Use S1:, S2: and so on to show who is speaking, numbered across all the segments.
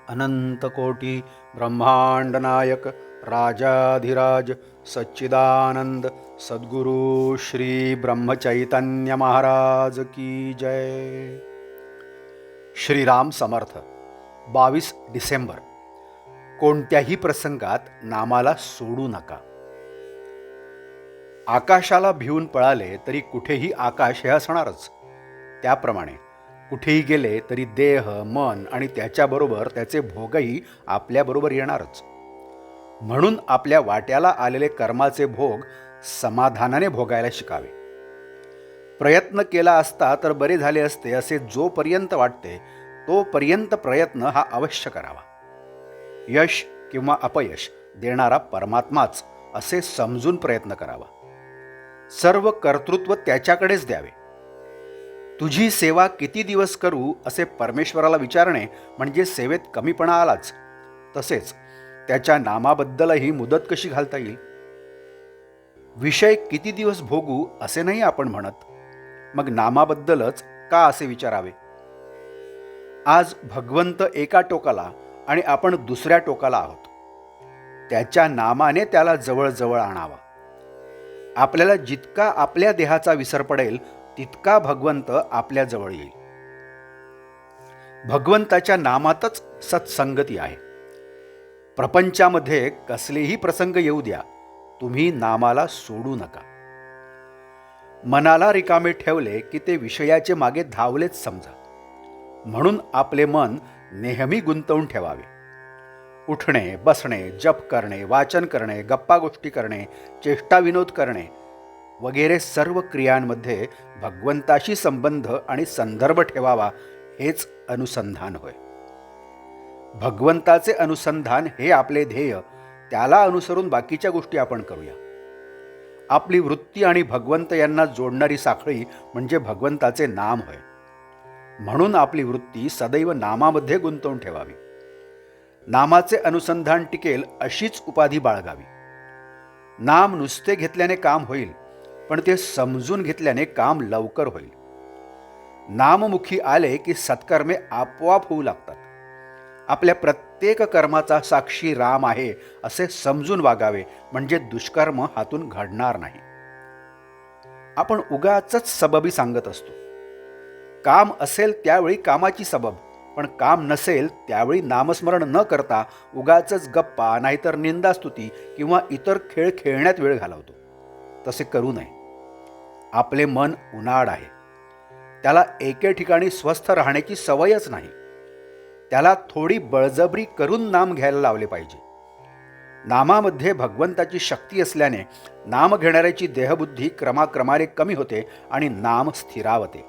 S1: अनंतकोटी ब्रह्मांड नायक राजाधिराज सच्चिदानंद सद्गुरु श्री ब्रह्मचैतन्य महाराज की जय। श्रीराम समर्थ। 22 डिसेंबर। कोणत्याही प्रसंगात नामाला सोडू नका। आकाशाला भिवून पळाले तरी कुठेही आकाश हे असणारच, त्याप्रमाणे कुठेही गेले तरी देह मन आणि त्याच्याबरोबर त्याचे भोगही आपल्याबरोबर येणारच। म्हणून आपल्या वाट्याला आलेले कर्माचे भोग समाधानाने भोगायला शिकावे। प्रयत्न केला असता तर बरे झाले असते असे जोपर्यंत वाटते तोपर्यंत प्रयत्न हा अवश्य करावा। यश किंवा अपयश देणारा परमात्माच असे समजून प्रयत्न करावा। सर्व कर्तृत्व त्याच्याकडेच द्यावे। तुझी सेवा किती दिवस करू असे परमेश्वराला विचारणे म्हणजे सेवेत कमीपणा आलाच। तसेच त्याच्या नामाबद्दलही मुदत कशी घालता येईल। विषय किती दिवस भोगू असे नाही आपण म्हणत, मग नामाबद्दलच का असे विचारावे। आज भगवंत एका टोकाला आणि आपण दुसऱ्या टोकाला आहोत। त्याच्या नामाने त्याला जवळ आणावा। आपल्याला जितका आपल्या देहाचा विसर पडेल तितका भगवंत आपल्या जवळ येईल। भगवंताच्या नामातच सत्संगती आहे। प्रपंचामध्ये कसलेही प्रसंग येऊ द्या, तुम्ही नामाला सोडू नका। मनाला रिकामे ठेवले की ते विषयाचे मागे धावलेच समजा। म्हणून आपले मन नेहमी गुंतवून ठेवावे। उठणे बसणे जप करणे वाचन करणे गप्पा गोष्टी करणे चेष्टा विनोद करणे वगैरे सर्व क्रियांमध्ये भगवंताशी संबंध आणि संदर्भ ठेवावा, हेच अनुसंधान होय। भगवंताचे अनुसंधान हे आपले ध्येय, त्याला अनुसरून बाकीच्या गोष्टी आपण करूया। आपली वृत्ती आणि भगवंत यांना जोडणारी साखळी म्हणजे भगवंताचे नाम होय। म्हणून आपली वृत्ती सदैव नामामध्ये गुंतवून ठेवावी। नामाचे अनुसंधान टिकेल अशीच उपाधी बाळगावी। नाम नुसते घेतल्याने काम होईल, पण ते समजून घेतल्याने काम लवकर होईल। नाममुखी आले की सत्कर्मे आपोआप होऊ लागतात। आपल्या प्रत्येक कर्माचा साक्षी राम आहे असे समजून वागावे, म्हणजे दुष्कर्म हातून घडणार नाही। आपण उगाचच सबबी सांगत असतो। काम असेल त्यावेळी कामाची सबब, पण काम नसेल त्यावेळी नामस्मरण न करता उगाचच गप्पा नाहीतर निंदास्तुती किंवा इतर खेळ खेळण्यात वेळ घालवतो। तसे करू नये। आपले मन उनाड आहे, त्याला एके ठिकाणी स्वस्थ राहण्याची सवयच नाही। त्याला थोडी बळजबरी करून नाम घ्यायला लावले पाहिजे। नामामध्ये भगवंताची शक्ती असल्याने नाम घेणाऱ्याची देहबुद्धी क्रमाक्रमाने कमी होते आणि नाम स्थिरावते।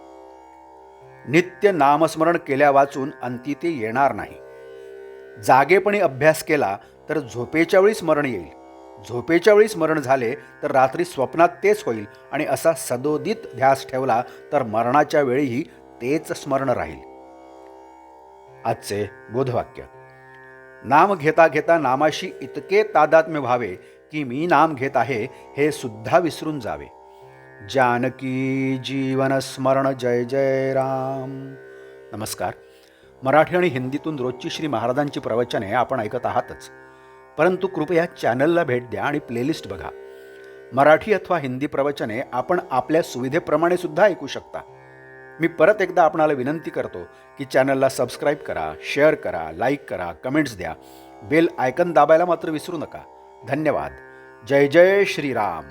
S1: नित्य नामस्मरण केल्या वाचून अंती ते येणार नाही। जागेपणी अभ्यास केला तर झोपेच्या वेळी स्मरण येईल। झोपेच्या वेळी स्मरण झाले तर रात्री स्वप्नात तेच होईल आणि असा सदोदित ध्यास ठेवला तर मरणाच्या वेळीही तेच स्मरण राहील। आजचे बोधवाक्य। नाम घेता घेता नामाशी इतके तादात्म्य व्हावे की मी नाम घेत आहे हे सुद्धा विसरून जावे। जानकी जीवन स्मरण जय जय राम। नमस्कार। मराठी आणि हिंदीतून रोजची श्री महाराजांची प्रवचने आपण ऐकत आहातच, परंतु कृपया चॅनलला भेट द्या आणि प्लेलिस्ट बघा। मराठी अथवा हिंदी प्रवचने आपण आपल्या सुविधेप्रमाणे सुद्धा ऐकू शकता। मी परत एकदा आपणाला विनंती करतो की चॅनलला सबस्क्राईब करा, शेअर करा, लाईक करा, कमेंट्स द्या, बेल आयकन दाबायला मात्र विसरू नका। धन्यवाद। जय जय श्रीराम।